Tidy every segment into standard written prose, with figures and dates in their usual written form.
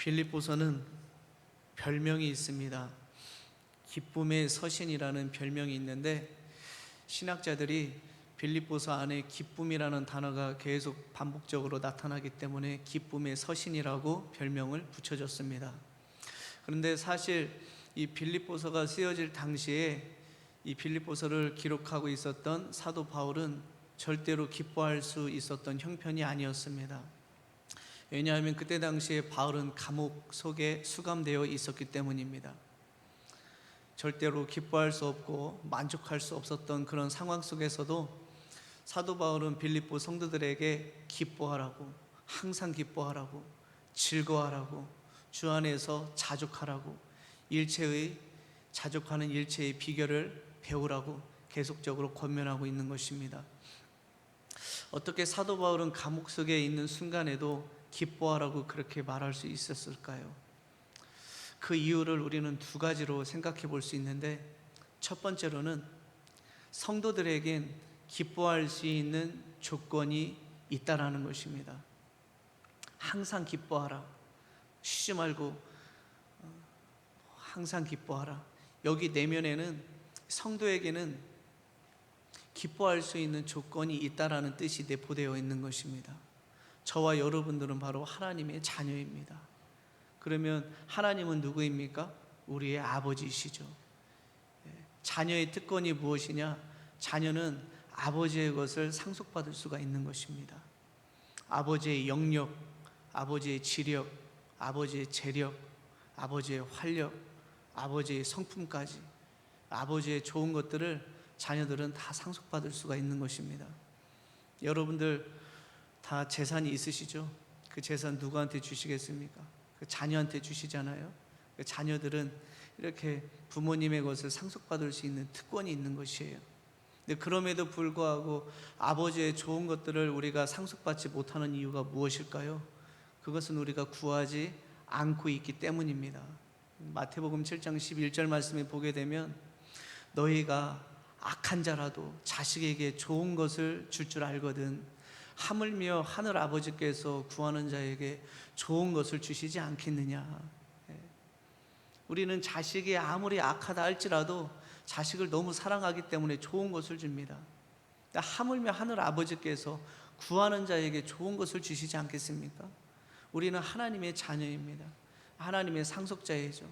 빌립보서는 별명이 있습니다. 기쁨의 서신이라는 별명이 있는데, 신학자들이 빌립보서 안에 기쁨이라는 단어가 계속 반복적으로 나타나기 때문에 기쁨의 서신이라고 별명을 붙여줬습니다. 그런데 사실 이 빌립보서가 쓰여질 당시에 이 빌립보서를 기록하고 있었던 사도 바울은 절대로 기뻐할 수 있었던 형편이 아니었습니다. 왜냐하면 그때 당시에 바울은 감옥 속에 수감되어 있었기 때문입니다. 절대로 기뻐할 수 없고 만족할 수 없었던 그런 상황 속에서도 사도 바울은 빌립보 성도들에게 기뻐하라고, 항상 기뻐하라고, 즐거워하라고, 주 안에서 자족하라고, 자족하는 일체의 비결을 배우라고 계속적으로 권면하고 있는 것입니다. 어떻게 사도 바울은 감옥 속에 있는 순간에도 기뻐하라고 그렇게 말할 수 있었을까요? 그 이유를 우리는 두 가지로 생각해 볼 수 있는데, 첫 번째로는 성도들에겐 기뻐할 수 있는 조건이 있다라는 것입니다. 항상 기뻐하라, 쉬지 말고 항상 기뻐하라. 여기 내면에는 성도에게는 기뻐할 수 있는 조건이 있다라는 뜻이 내포되어 있는 것입니다. 저와 여러분들은 바로 하나님의 자녀입니다. 그러면 하나님은 누구입니까? 우리의 아버지이시죠. 자녀의 특권이 무엇이냐? 자녀는 아버지의 것을 상속받을 수가 있는 것입니다. 아버지의 영역, 아버지의 지력, 아버지의 재력, 아버지의 활력, 아버지의 성품까지, 아버지의 좋은 것들을 자녀들은 다 상속받을 수가 있는 것입니다. 여러분들 다 재산이 있으시죠? 그 재산 누구한테 주시겠습니까? 그 자녀한테 주시잖아요. 그 자녀들은 이렇게 부모님의 것을 상속받을 수 있는 특권이 있는 것이에요. 근데 그럼에도 불구하고 아버지의 좋은 것들을 우리가 상속받지 못하는 이유가 무엇일까요? 그것은 우리가 구하지 않고 있기 때문입니다. 마태복음 7장 11절 말씀에 보게 되면, 너희가 악한 자라도 자식에게 좋은 것을 줄 알거든 하물며 하늘 아버지께서 구하는 자에게 좋은 것을 주시지 않겠느냐. 우리는 자식이 아무리 악하다 할지라도 자식을 너무 사랑하기 때문에 좋은 것을 줍니다. 하물며 하늘 아버지께서 구하는 자에게 좋은 것을 주시지 않겠습니까? 우리는 하나님의 자녀입니다. 하나님의 상속자이죠.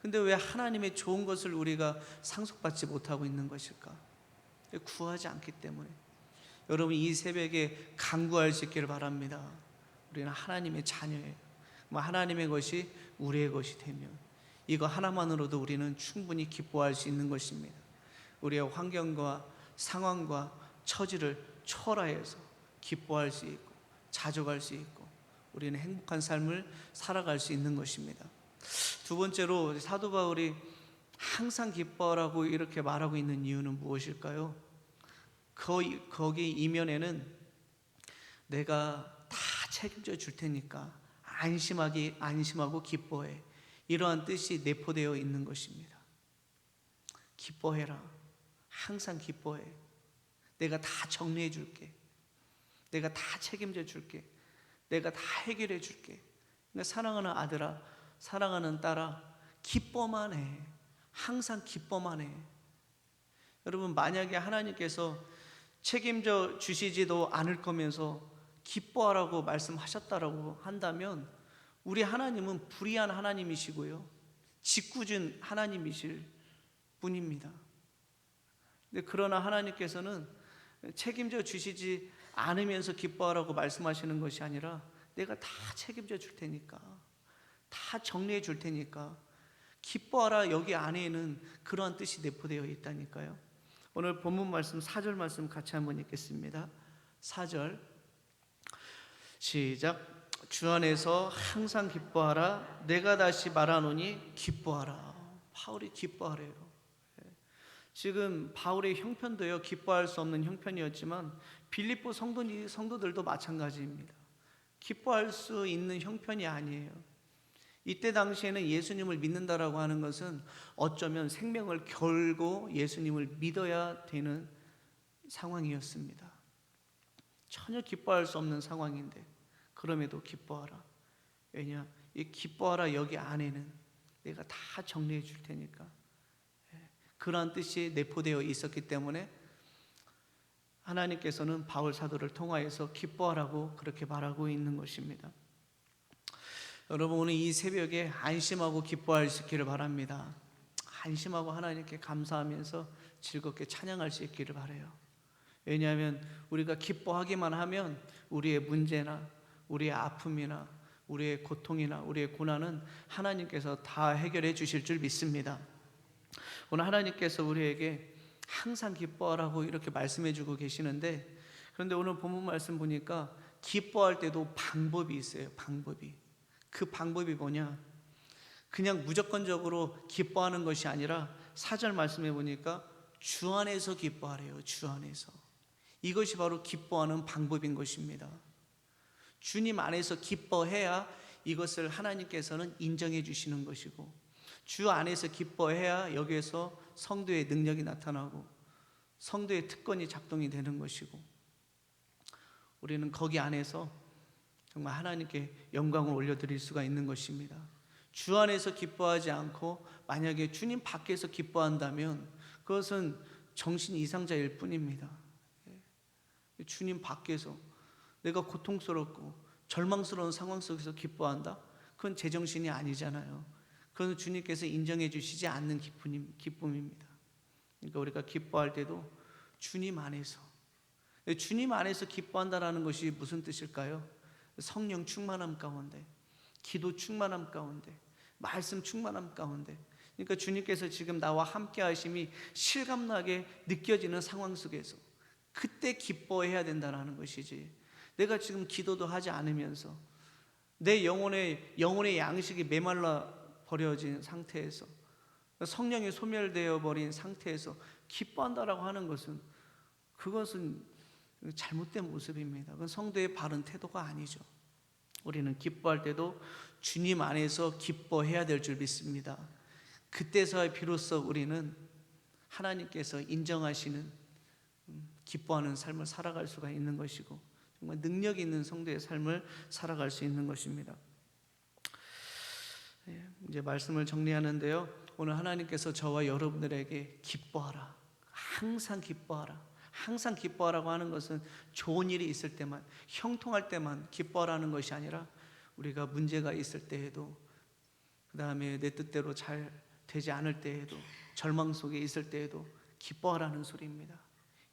근데 왜 하나님의 좋은 것을 우리가 상속받지 못하고 있는 것일까? 구하지 않기 때문에. 여러분, 이 새벽에 간구할 수 있기를 바랍니다. 우리는 하나님의 자녀예요. 하나님의 것이 우리의 것이 되면 이거 하나만으로도 우리는 충분히 기뻐할 수 있는 것입니다. 우리의 환경과 상황과 처지를 초월하여서 기뻐할 수 있고 자족할 수 있고 우리는 행복한 삶을 살아갈 수 있는 것입니다. 두 번째로 사도 바울이 항상 기뻐하라고 이렇게 말하고 있는 이유는 무엇일까요? 거기 이면에는 내가 다 책임져 줄 테니까 안심하고 기뻐해, 이러한 뜻이 내포되어 있는 것입니다. 기뻐해라. 항상 기뻐해. 내가 다 정리해 줄게. 내가 다 책임져 줄게. 내가 다 해결해 줄게. 그러니까 사랑하는 아들아, 사랑하는 딸아, 기뻐만 해. 항상 기뻐만 해. 여러분, 만약에 하나님께서 책임져 주시지도 않을 거면서 기뻐하라고 말씀하셨다라고 한다면 우리 하나님은 불의한 하나님이시고요, 짓궂은 하나님이실 뿐입니다. 그러나 하나님께서는 책임져 주시지 않으면서 기뻐하라고 말씀하시는 것이 아니라, 내가 다 책임져 줄 테니까, 다 정리해 줄 테니까 기뻐하라, 여기 안에는 그러한 뜻이 내포되어 있다니까요. 오늘 본문 말씀 4절 말씀 같이 한번 읽겠습니다. 4절 시작. 주 안에서 항상 기뻐하라. 내가 다시 말하노니 기뻐하라. 바울이 기뻐하래요. 지금 바울의 형편도요, 기뻐할 수 없는 형편이었지만 빌립보 성도들도 마찬가지입니다. 기뻐할 수 있는 형편이 아니에요. 이때 당시에는 예수님을 믿는다라고 하는 것은 어쩌면 생명을 걸고 예수님을 믿어야 되는 상황이었습니다. 전혀 기뻐할 수 없는 상황인데 그럼에도 기뻐하라. 왜냐? 이 기뻐하라 여기 안에는 내가 다 정리해 줄 테니까, 그러한 뜻이 내포되어 있었기 때문에 하나님께서는 바울 사도를 통하여서 기뻐하라고 그렇게 말하고 있는 것입니다. 여러분, 오늘 이 새벽에 안심하고 기뻐할 수 있기를 바랍니다. 안심하고 하나님께 감사하면서 즐겁게 찬양할 수 있기를 바라요. 왜냐하면 우리가 기뻐하기만 하면 우리의 문제나 우리의 아픔이나 우리의 고통이나 우리의 고난은 하나님께서 다 해결해 주실 줄 믿습니다. 오늘 하나님께서 우리에게 항상 기뻐하라고 이렇게 말씀해 주고 계시는데, 그런데 오늘 본문 말씀 보니까 기뻐할 때도 방법이 있어요. 방법이. 그 방법이 뭐냐? 그냥 무조건적으로 기뻐하는 것이 아니라 4절 말씀해 보니까 주 안에서 기뻐하래요. 주 안에서. 이것이 바로 기뻐하는 방법인 것입니다. 주님 안에서 기뻐해야 이것을 하나님께서는 인정해 주시는 것이고, 주 안에서 기뻐해야 여기에서 성도의 능력이 나타나고 성도의 특권이 작동이 되는 것이고, 우리는 거기 안에서 정말 하나님께 영광을 올려드릴 수가 있는 것입니다. 주 안에서 기뻐하지 않고 만약에 주님 밖에서 기뻐한다면 그것은 정신 이상자일 뿐입니다. 주님 밖에서 내가 고통스럽고 절망스러운 상황 속에서 기뻐한다? 그건 제정신이 아니잖아요. 그건 주님께서 인정해 주시지 않는 기쁨입니다. 그러니까 우리가 기뻐할 때도 주님 안에서, 주님 안에서 기뻐한다는 것이 무슨 뜻일까요? 성령 충만함 가운데, 기도 충만함 가운데, 말씀 충만함 가운데, 그러니까 주님께서 지금 나와 함께 하심이 실감나게 느껴지는 상황 속에서 그때 기뻐해야 된다는 것이지, 내가 지금 기도도 하지 않으면서 내 영혼의 양식이 메말라 버려진 상태에서, 성령이 소멸되어 버린 상태에서 기뻐한다라고 하는 것은, 그것은 잘못된 모습입니다. 그건 성도의 바른 태도가 아니죠. 우리는 기뻐할 때도 주님 안에서 기뻐해야 될 줄 믿습니다. 그때서야 비로소 우리는 하나님께서 인정하시는 기뻐하는 삶을 살아갈 수가 있는 것이고, 정말 능력 있는 성도의 삶을 살아갈 수 있는 것입니다. 이제 말씀을 정리하는데요, 오늘 하나님께서 저와 여러분들에게 기뻐하라, 항상 기뻐하라, 항상 기뻐하라고 하는 것은 좋은 일이 있을 때만, 형통할 때만 기뻐하라는 것이 아니라 우리가 문제가 있을 때에도, 그 다음에 내 뜻대로 잘 되지 않을 때에도, 절망 속에 있을 때에도 기뻐하라는 소리입니다.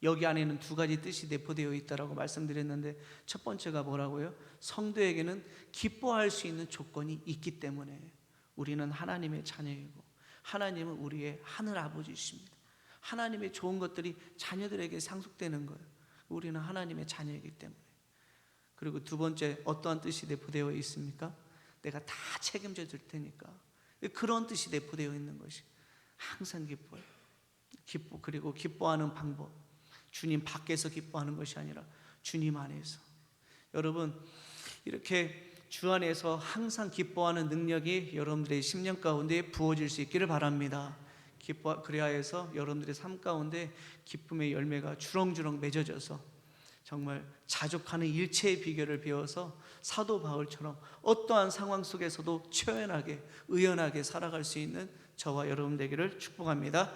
여기 안에는 두 가지 뜻이 내포되어 있다라고 말씀드렸는데, 첫 번째가 뭐라고요? 성도에게는 기뻐할 수 있는 조건이 있기 때문에 우리는 하나님의 자녀이고, 하나님은 우리의 하늘 아버지이십니다. 하나님의 좋은 것들이 자녀들에게 상속되는 거예요. 우리는 하나님의 자녀이기 때문에. 그리고 두 번째, 어떠한 뜻이 내포되어 있습니까? 내가 다 책임져 줄 테니까. 그런 뜻이 내포되어 있는 것이, 항상 기뻐해요. 그리고 기뻐하는 방법, 주님 밖에서 기뻐하는 것이 아니라 주님 안에서. 여러분, 이렇게 주 안에서 항상 기뻐하는 능력이 여러분들의 심령 가운데 부어질 수 있기를 바랍니다. 그래야 해서 여러분들의 삶 가운데 기쁨의 열매가 주렁주렁 맺어져서 정말 자족하는 일체의 비결을 배워서 사도 바울처럼 어떠한 상황 속에서도 초연하게, 의연하게 살아갈 수 있는 저와 여러분 되기를 축복합니다.